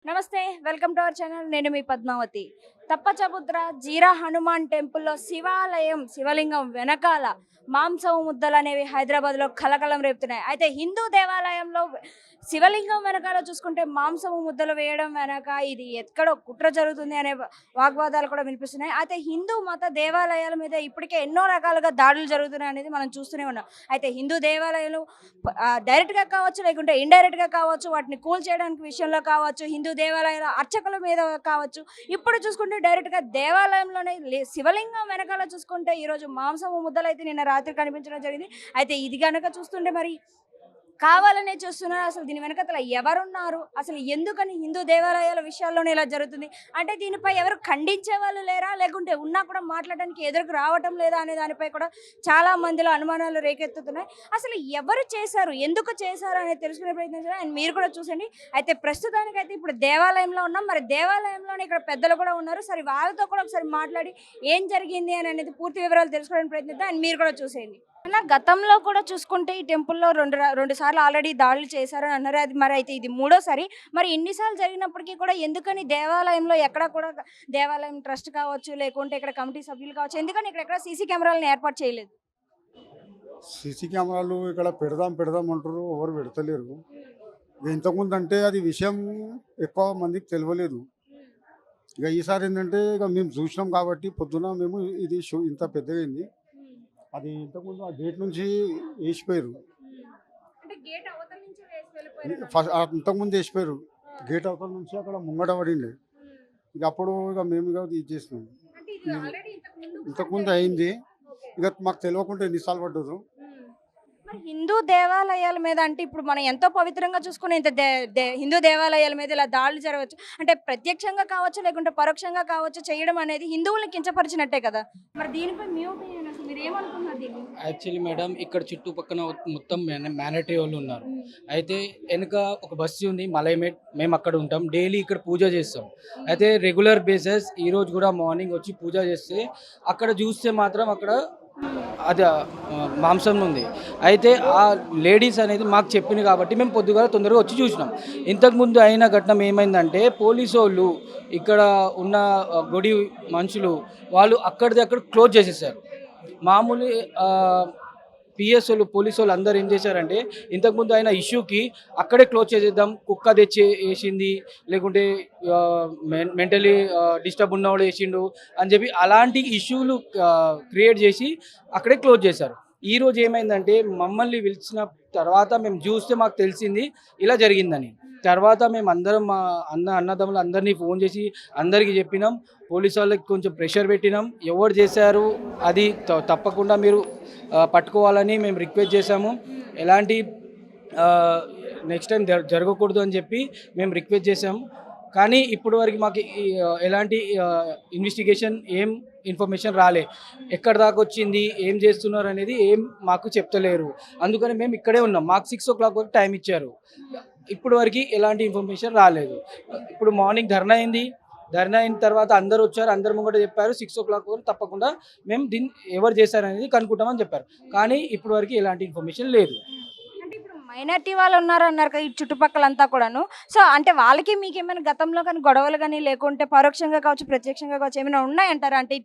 నమస్తే welcome to our channel. నేను మీ పద్మావతి. తప్పచబుద్ర జీరా హనుమాన్ టెంపుల్లో శివలింగం వెనకాల మాంసం ముద్దలు అనేవి హైదరాబాద్లో కలకలం రేపుతున్నాయి. అయితే హిందూ దేవాలయంలో శివలింగం వెనకాల చూసుకుంటే మాంసము ముద్దలు వేయడం వెనక ఇది ఎక్కడో కుట్ర జరుగుతుంది అనే వాగ్వాదాలు కూడా వినిపిస్తున్నాయి. అయితే హిందూ మత దేవాలయాల మీద ఇప్పటికే ఎన్నో రకాలుగా దాడులు జరుగుతున్నాయి అనేది మనం చూస్తూనే ఉన్నాం. అయితే హిందూ దేవాలయాలు డైరెక్ట్గా కావచ్చు, లేకుంటే ఇండైరెక్ట్గా కావచ్చు, వాటిని కూల్ చేయడానికి విషయంలో కావచ్చు, హిందూ దేవాలయాల అర్చకుల మీద కావచ్చు, ఇప్పుడు చూసుకుంటే డైరెక్ట్గా దేవాలయంలోనే శివలింగం వెనకాల చూసుకుంటే ఈరోజు మాంసము ముద్దలు అయితే నిన్న రాత్రి కనిపించడం జరిగింది. అయితే ఇది కనుక చూస్తుంటే మరి కావాలనే చూస్తున్నారు. అసలు దీని వెనకతల ఎవరున్నారు, అసలు ఎందుకని హిందూ దేవాలయాల విషయాల్లోనే ఇలా జరుగుతుంది అంటే దీనిపై ఎవరు ఖండించే వాళ్ళు లేరా, లేకుంటే ఉన్నా కూడా మాట్లాడడానికి ఎదురుకు రావటం లేదా అనే దానిపై కూడా చాలా మందిలో అనుమానాలు రేకెత్తుతున్నాయి. అసలు ఎవరు చేశారు, ఎందుకు చేశారు అనేది తెలుసుకునే ప్రయత్నించారు. అండ్ మీరు కూడా చూసండి. అయితే ప్రస్తుతానికైతే ఇప్పుడు దేవాలయంలో ఉన్నాం. మరి దేవాలయంలోనే ఇక్కడ పెద్దలు కూడా ఉన్నారు. సరే వాళ్ళతో కూడా ఒకసారి మాట్లాడి ఏం జరిగింది అని అనేది పూర్తి వివరాలు తెలుసుకోవడానికి ప్రయత్నిద్దాం. అండ్ మీరు కూడా చూసేయండి. అన్న, గతంలో కూడా చూసుకుంటే ఈ టెంపుల్‌లో రెండు సార్లు ఆల్రెడీ దాడులు చేశారని అన్నారు. అది మరి అయితే ఇది మూడోసారి. మరి ఇన్నిసార్లు జరిగినప్పటికీ కూడా ఎందుకని దేవాలయంలో ఎక్కడ కూడా దేవాలయం ట్రస్ట్ కావచ్చు, లేకుంటే ఇక్కడ కమిటీ సభ్యులు కావచ్చు, ఎందుకని ఇక్కడ సీసీ కెమెరాలను ఏర్పాటు చేయలేదు? సీసీ కెమెరాలు ఇక్కడ పెడదాం పెడదాం అంటారు, ఎవరు పెడతలేరు. ఇక ఇంతకుముందు అంటే అది విషయం ఎక్కువ మందికి తెలియలేదు. ఇక ఈసారి ఏంటంటే ఇక మేము చూసినాం కాబట్టి పొద్దున మేము ఇది షో ఇంత పెద్దగైంది. అది ఇంతకుముందు ఆ గేట్ నుంచి వేసిపోయారు. అంటే గేట్ అవతల నుంచి వేసి వెళ్ళిపోయారు. ఫస్ట్ ఇంతకుముందు వేసిపోయారు. గేట్ అవతల నుంచి అక్కడ ముంగట పడింది. ఇక అప్పుడు ఇక మేము ఇక ఇది చేసినాం. అంటే ఇది ఆల్రెడీ ఇంతకుముందు అయింది. ఇక మాకు తెలియకుండా ఎన్నిసార్లు పడ్డదు. మరి హిందూ దేవాలయాల మీద అంటే ఇప్పుడు మనం ఎంతో పవిత్రంగా చూసుకునే ఇంత హిందూ దేవాలయాల మీద ఇలా దాడులు జరగవచ్చు అంటే ప్రత్యక్షంగా కావచ్చు, లేకుంటే పరోక్షంగా కావచ్చు, చేయడం అనేది హిందువులను కించపరిచినట్టే కదా. మరి దీనిపై మీ ఒపీనియన్, అసలు మీరు ఏమనుకున్నారు దీన్ని? యాక్చువల్లీ మేడం, ఇక్కడ చుట్టుపక్కల మొత్తం మ్యానటరీ వాళ్ళు ఉన్నారు. అయితే వెనుక ఒక బస్సు ఉంది మలైమేట్, మేము అక్కడ ఉంటాం, డైలీ ఇక్కడ పూజ చేస్తాం. అయితే రెగ్యులర్ బేసిస్ ఈరోజు కూడా మార్నింగ్ వచ్చి పూజ చేస్తే అక్కడ చూస్తే మాత్రం అక్కడ అది మాంసం ఉంది. అయితే ఆ లేడీస్ అనేది మాకు చెప్పింది కాబట్టి మేము పొద్దుగాల తొందరగా వచ్చి చూసినాం. ఇంతకుముందు అయిన ఘటన ఏమైందంటే పోలీసు వాళ్ళు ఇక్కడ ఉన్న గుడి మనుషులు వాళ్ళు అక్కడిది అక్కడ క్లోజ్ చేసేసారు. మామూలు పిఎస్ వాళ్ళు పోలీసు వాళ్ళు అందరూ ఏం చేశారంటే ఇంతకుముందు అయిన ఇష్యూకి అక్కడే క్లోజ్ చేసేద్దాం, కుక్క తెచ్చి వేసింది, లేకుంటే మెంటలీ డిస్టర్బ్ ఉన్నవాడు వేసిండు అని చెప్పి అలాంటి ఇష్యూలు క్రియేట్ చేసి అక్కడే క్లోజ్ చేశారు. ఈరోజు ఏమైందంటే మమ్మల్ని పిలిచిన తర్వాత మేము చూస్తే మాకు తెలిసింది ఇలా జరిగిందని. తర్వాత మేము అందరం మా అన్నదమ్ములు అందరినీ ఫోన్ చేసి అందరికీ చెప్పినాం. పోలీసు వాళ్ళకి కొంచెం ప్రెషర్ పెట్టినాం. ఎవరు చేశారు అది తప్పకుండా మీరు పట్టుకోవాలని మేము రిక్వెస్ట్ చేశాము. ఎలాంటి నెక్స్ట్ టైం జరగకూడదు అని చెప్పి మేము రిక్వెస్ట్ చేశాము. కానీ ఇప్పుడు వరకు మాకు ఎలాంటి ఇన్వెస్టిగేషన్ ఏం ఇన్ఫర్మేషన్ రాలే. ఎక్కడి దాకా వచ్చింది, ఏం చేస్తున్నారు అనేది ఏం మాకు చెప్తలేరు. అందుకని మేము ఇక్కడే ఉన్నాం. మాకు 6 o'clock వరకు టైం ఇచ్చారు. ఇప్పుడు వరకు ఎలాంటి ఇన్ఫర్మేషన్ రాలేదు. ఇప్పుడు మార్నింగ్ ధర్నా అయింది. ధర్నా అయిన తర్వాత అందరు వచ్చారు, అందరు ముంగట చెప్పారు 6 o'clock వరకు తప్పకుండా మేము దీన్ని ఎవరు చేశారనేది కనుక్కుంటామని చెప్పారు. కానీ ఇప్పుడు వరకు ఎలాంటి ఇన్ఫర్మేషన్ లేదు. అంటే ఇప్పుడు మైనార్టీ వాళ్ళు ఉన్నారు అన్నారు కదా ఈ చుట్టుపక్కలంతా కూడాను. సో అంటే వాళ్ళకి మీకు ఏమైనా గతంలో కానీ గొడవలు కానీ, లేకుంటే పరోక్షంగా కావచ్చు, ప్రత్యక్షంగా కావచ్చు, ఏమైనా ఉన్నాయంటారా? అంటే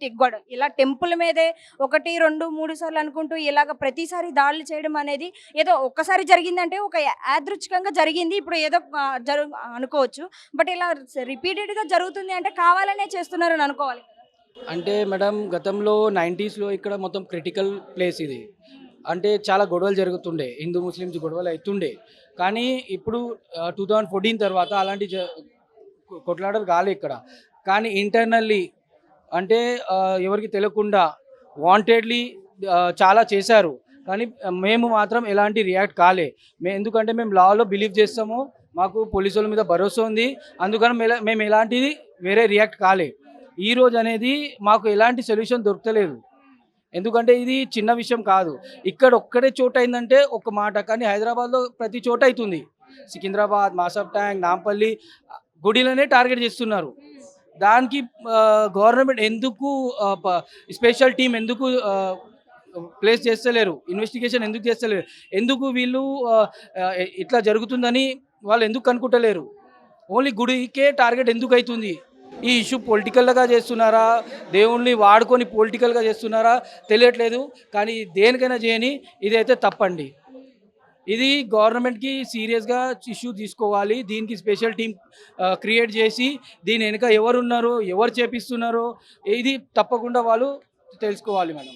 ఇలా టెంపుల్ మీదే 1, 2, 3 సార్లు అనుకుంటూ ఇలాగ ప్రతిసారి దాడులు చేయడం అనేది ఏదో ఒక్కసారి జరిగిందంటే ఒక యాదృచ్ఛికంగా జరిగింది, ఇప్పుడు ఏదో అనుకోవచ్చు. బట్ ఇలా రిపీటెడ్గా జరుగుతుంది అంటే కావాలనే చేస్తున్నారని అనుకోవాలి. అంటే మేడం, గతంలో 90sలో ఇక్కడ మొత్తం క్రిటికల్ ప్లేస్ ఇది. అంటే చాలా గొడవలు జరుగుతుండే, హిందూ ముస్లిమ్స్ గొడవలు అవుతుండే. కానీ ఇప్పుడు 2014 తర్వాత అలాంటి కొట్లాటలు కాలే ఇక్కడ. కానీ ఇంటర్నల్లీ అంటే ఎవరికి తెలియకుండా వాంటెడ్లీ చాలా చేశారు. కానీ మేము మాత్రం ఎలాంటి రియాక్ట్ కాలే. ఎందుకంటే మేము లాలో బిలీవ్ చేస్తాము, మాకు పోలీసుల మీద భరోసా ఉంది. అందుకని మేము ఎలాంటిది వేరే రియాక్ట్ కాలే. ఈరోజు అనేది మాకు ఎలాంటి సొల్యూషన్ దొరకలేదు. ఎందుకంటే ఇది చిన్న విషయం కాదు. ఇక్కడ ఒక్కడే చోట అయిందంటే ఒక మాట, కానీ హైదరాబాద్లో ప్రతి చోట అవుతుంది. సికింద్రాబాద్, మాసబ్ ట్యాంక్, నాంపల్లి గుడిలనే టార్గెట్ చేస్తున్నారు. దానికి గవర్నమెంట్ ఎందుకు స్పెషల్ టీం ఎందుకు ప్లేస్ చేస్తలేరు, ఇన్వెస్టిగేషన్ ఎందుకు చేస్తలేరు, ఎందుకు వీళ్ళు ఇట్లా జరుగుతుందని వాళ్ళు ఎందుకు కనుక్కుంటలేరు? ఓన్లీ గుడికే టార్గెట్ ఎందుకు అవుతుంది? ఈ ఇష్యూ పొలిటికల్గా చేస్తున్నారా, దేవుణ్ణి వాడుకొని పొలిటికల్గా చేస్తున్నారా తెలియట్లేదు. కానీ దేనికైనా చేయని ఇదైతే తప్పండి. ఇది గవర్నమెంట్‌కి సీరియస్‌గా ఇష్యూ తీసుకోవాలి. దీనికి స్పెషల్ టీమ్ క్రియేట్ చేసి దీని వెనక ఎవరున్నారో, ఎవరు చేపిస్తున్నారో ఇది తప్పకుండా వాళ్ళు తెలుసుకోవాలి మేడం.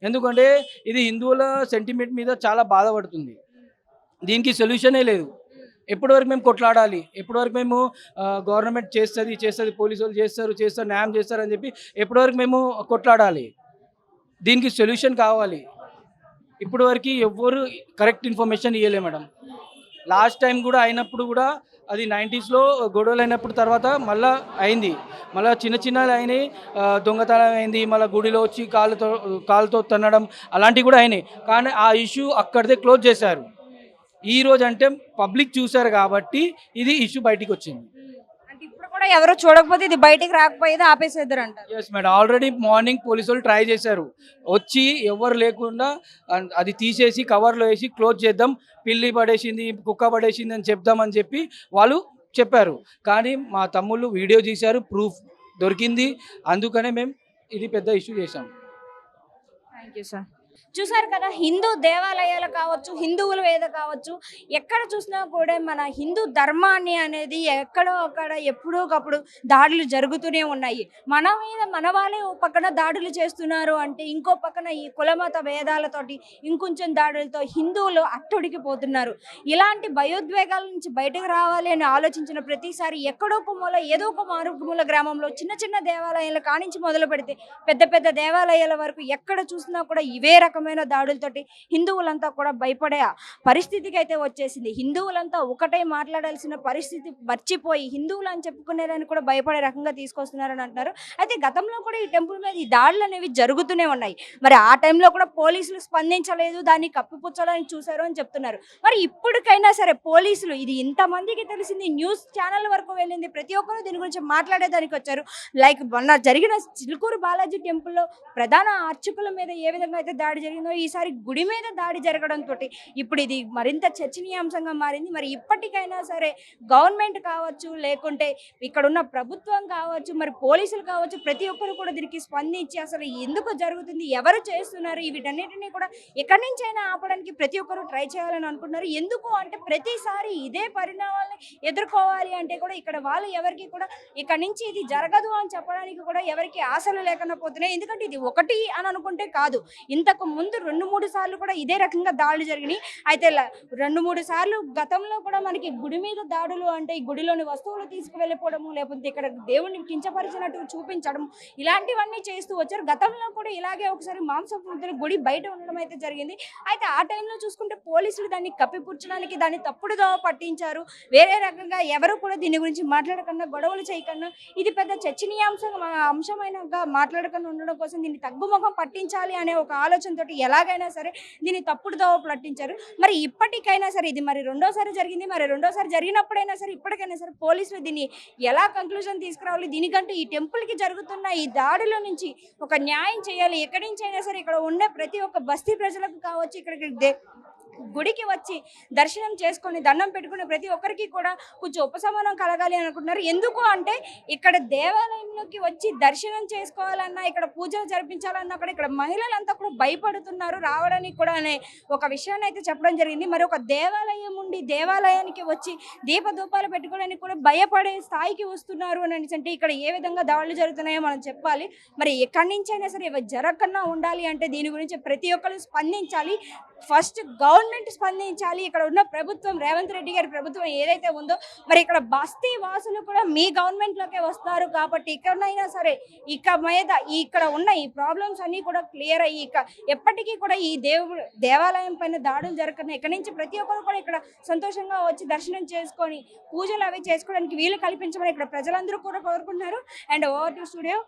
ఎందుకంటే ఇది హిందువుల సెంటిమెంట్ మీద చాలా బాధపడుతుంది. దీనికి సొల్యూషనే లేదు. ఎప్పటివరకు మేము కొట్లాడాలి? ఎప్పటివరకు మేము గవర్నమెంట్ చేస్తది, పోలీసోళ్ళు చేస్తారు, న్యాయం చేస్తారని చెప్పి ఎప్పటివరకు మేము కొట్లాడాలి? దీనికి సొల్యూషన్ కావాలి. ఇప్పటివరకు ఎవ్వరు కరెక్ట్ ఇన్ఫర్మేషన్ ఇవ్వలే మేడం. లాస్ట్ టైం కూడా అయినప్పుడు కూడా అది 90స్‌లో గొడవలు అయినప్పుడు తర్వాత మళ్ళా అయింది. మళ్ళా చిన్నవి అయినాయి. దొంగతనం అయింది. మళ్ళీ గుడిలో వచ్చి కాలుతో తన్నడం అలాంటివి కూడా అయినాయి. కానీ ఆ ఇష్యూ అక్కడిదే క్లోజ్ చేశారు. ఈరోజు అంటే పబ్లిక్ చూశారు కాబట్టి ఇది ఇష్యూ బయటికి వచ్చింది. అంటే ఇప్పుడు కూడా ఎవరు చూడకపోతే ఇది బయటికి రాకపోయేది ఆపేసేద్దరు అంటారు. Yes madam. Already morning police వాళ్ళు ట్రై చేశారు. వచ్చి ఎవరు లేకుండా అది తీసేసి కవర్లో వేసి క్లోజ్ చేద్దాం, పిల్లి పడేసింది, కుక్క పడేసింది అని చెప్దామని చెప్పి వాళ్ళు చెప్పారు. కానీ మా తమ్ముళ్ళు వీడియో తీశారు, ప్రూఫ్ దొరికింది. అందుకనే మేము ఇది పెద్ద ఇష్యూ చేశాం. Thank you sir. చూసారు కదా, హిందూ దేవాలయాలు కావచ్చు, హిందువుల వేద కావచ్చు, ఎక్కడ చూసినా కూడా మన హిందూ ధర్మాన్ని అనేది ఎక్కడో అక్కడ ఎప్పుడో ఒకప్పుడు దాడులు జరుగుతూనే ఉన్నాయి. మన మీద మన వాళ్ళే ఓ పక్కన దాడులు చేస్తున్నారు అంటే ఇంకో పక్కన ఈ కులమత భేదాలతోటి ఇంకొంచెం దాడులతో హిందువులు అట్టడికిపోతున్నారు. ఇలాంటి భయోద్వేగాల నుంచి బయటకు రావాలి అని ఆలోచించిన ప్రతిసారి ఎక్కడో ఒక మూల ఏదో ఒక మారుమూల గ్రామంలో చిన్న చిన్న దేవాలయాలు కానించి మొదలు పెడితే పెద్ద పెద్ద దేవాలయాల వరకు ఎక్కడ చూసినా కూడా ఇవే రకమైన దాడులతోటి హిందువులంతా కూడా భయపడే పరిస్థితికి అయితే వచ్చేసింది. హిందువులంతా ఒకటే మాట్లాడాల్సిన పరిస్థితి మర్చిపోయి హిందువులు అని చెప్పుకునేదాన్ని కూడా భయపడే రకంగా తీసుకొస్తున్నారని అంటున్నారు. అయితే గతంలో కూడా ఈ టెంపుల్ మీద ఈ దాడులు అనేవి జరుగుతూనే ఉన్నాయి. మరి ఆ టైంలో కూడా పోలీసులు స్పందించలేదు, దాన్ని కప్పిపుచ్చడానికి చూశారు అని చెప్తున్నారు. మరి ఇప్పటికైనా సరే పోలీసులు ఇది ఇంతమందికి తెలిసింది, న్యూస్ ఛానల్ వరకు వెళ్ళింది, ప్రతి ఒక్కరు దీని గురించి మాట్లాడేదానికి వచ్చారు. లైక్ మొన్న జరిగిన చిలుకూరు బాలాజీ టెంపుల్లో ప్రధాన అర్చకుల మీద ఏ విధంగా అయితే దాడి జరిగిందో ఈసారి గుడి మీద దాడి జరగడంతో ఇప్పుడు ఇది మరింత చర్చనీయాంశంగా మారింది. మరి ఇప్పటికైనా సరే గవర్నమెంట్ కావచ్చు, లేకుంటే ఇక్కడ ఉన్న ప్రభుత్వం కావచ్చు, మరి పోలీసులు కావచ్చు, ప్రతి ఒక్కరు కూడా దీనికి స్పందించి అసలు ఎందుకు జరుగుతుంది, ఎవరు చేస్తున్నారు, వీటన్నిటినీ కూడా ఎక్కడి నుంచైనా ఆపడానికి ప్రతి ఒక్కరు ట్రై చేయాలని అనుకుంటున్నారు. ఎందుకు అంటే ప్రతిసారి ఇదే పరిణామాలని ఎదుర్కోవాలి అంటే కూడా ఇక్కడ వాళ్ళు ఎవరికి కూడా ఇక్కడ నుంచి ఇది జరగదు అని చెప్పడానికి కూడా ఎవరికి ఆశలు లేకుండా పోతున్నాయి. ఎందుకంటే ఇది ఒకటి అని అనుకుంటే కాదు, ఇంతకు ముందు 2-3 సార్లు కూడా ఇదే రకంగా దాడులు జరిగినాయి. అయితే 2-3 సార్లు గతంలో కూడా మనకి గుడి మీద దాడులు అంటే ఈ గుడిలోని వస్తువులు తీసుకువెళ్ళిపోవడము, లేకపోతే ఇక్కడ దేవుణ్ణి కించపరిచినట్టు చూపించడం, ఇలాంటివన్నీ చేస్తూ వచ్చారు. గతంలో కూడా ఇలాగే ఒకసారి మాంసపు ముద్దలు గుడి బయట ఉండడం అయితే జరిగింది. అయితే ఆ టైంలో చూసుకుంటే పోలీసులు దాన్ని కప్పిపుచ్చడానికి దాన్ని తప్పుడుగా పట్టించారు. వేరే రకంగా ఎవరు కూడా దీని గురించి మాట్లాడకుండా, గొడవలు చేయకుండా, ఇది పెద్ద అంశమైనగా మాట్లాడకుండా ఉండడం కోసం దీన్ని తగ్గుముఖం పట్టించాలి అనే ఒక ఆలోచనతో ఎలాగైనా సరే దీన్ని తప్పుడు దోవ పట్టించారు. మరి ఇప్పటికైనా సరే ఇది మరి రెండోసారి జరిగింది. మరి రెండోసారి జరిగినప్పుడైనా సరే ఇప్పటికైనా సరే పోలీసులు దీన్ని ఎలా కంక్లూజన్ తీసుకురావాలి, దీనికంటే ఈ టెంపుల్కి జరుగుతున్న ఈ దాడిలో నుంచి ఒక న్యాయం చేయాలి. ఎక్కడి నుంచి అయినా సరే ఇక్కడ ఉండే ప్రతి ఒక్క బస్తీ ప్రజలకు కావచ్చు, ఇక్కడికి గుడికి వచ్చి దర్శనం చేసుకొని దండం పెట్టుకునే ప్రతి ఒక్కరికి కూడా కొంచెం ఉపశమనం కలగాలి అనుకుంటున్నారు. ఎందుకు అంటే ఇక్కడ దేవాలయంలోకి వచ్చి దర్శనం చేసుకోవాలన్నా, ఇక్కడ పూజలు జరిపించాలన్నా కూడా ఇక్కడ మహిళలంతా కూడా భయపడుతున్నారు రావడానికి కూడా అనే ఒక విషయాన్ని అయితే చెప్పడం జరిగింది. మరి ఒక దేవాలయం ఉండి దేవాలయానికి వచ్చి దీపధూపాలు పెట్టుకోవడానికి కూడా భయపడే స్థాయికి వస్తున్నారు అని అంటే ఇక్కడ ఏ విధంగా దాడులు జరుగుతున్నాయో మనం చెప్పాలి. మరి ఎక్కడి నుంచైనా సరే ఇవి జరగకుండా ఉండాలి అంటే దీని గురించి ప్రతి ఒక్కరు స్పందించాలి. ఫస్ట్ గవర్నమెంట్ స్పందించాలి. ఇక్కడ ఉన్న ప్రభుత్వం, రేవంత్ రెడ్డి గారి ప్రభుత్వం ఏదైతే ఉందో మరి ఇక్కడ బస్తీ వాసులు కూడా మీ గవర్నమెంట్లోకే వస్తారు కాబట్టి ఇక్కడైనా సరే ఇక మీద ఇక్కడ ఉన్న ఈ ప్రాబ్లమ్స్ అన్నీ కూడా క్లియర్ అయ్యి ఇక ఎప్పటికీ కూడా ఈ దేవాలయం పైన దాడులు జరగకుండా ఇక్కడి నుంచి ప్రతి ఒక్కరు కూడా ఇక్కడ సంతోషంగా వచ్చి దర్శనం చేసుకొని పూజలు అవి చేసుకోవడానికి వీలు కల్పించమని ఇక్కడ ప్రజలందరూ కూడా కోరుకుంటున్నారు. And over to studio.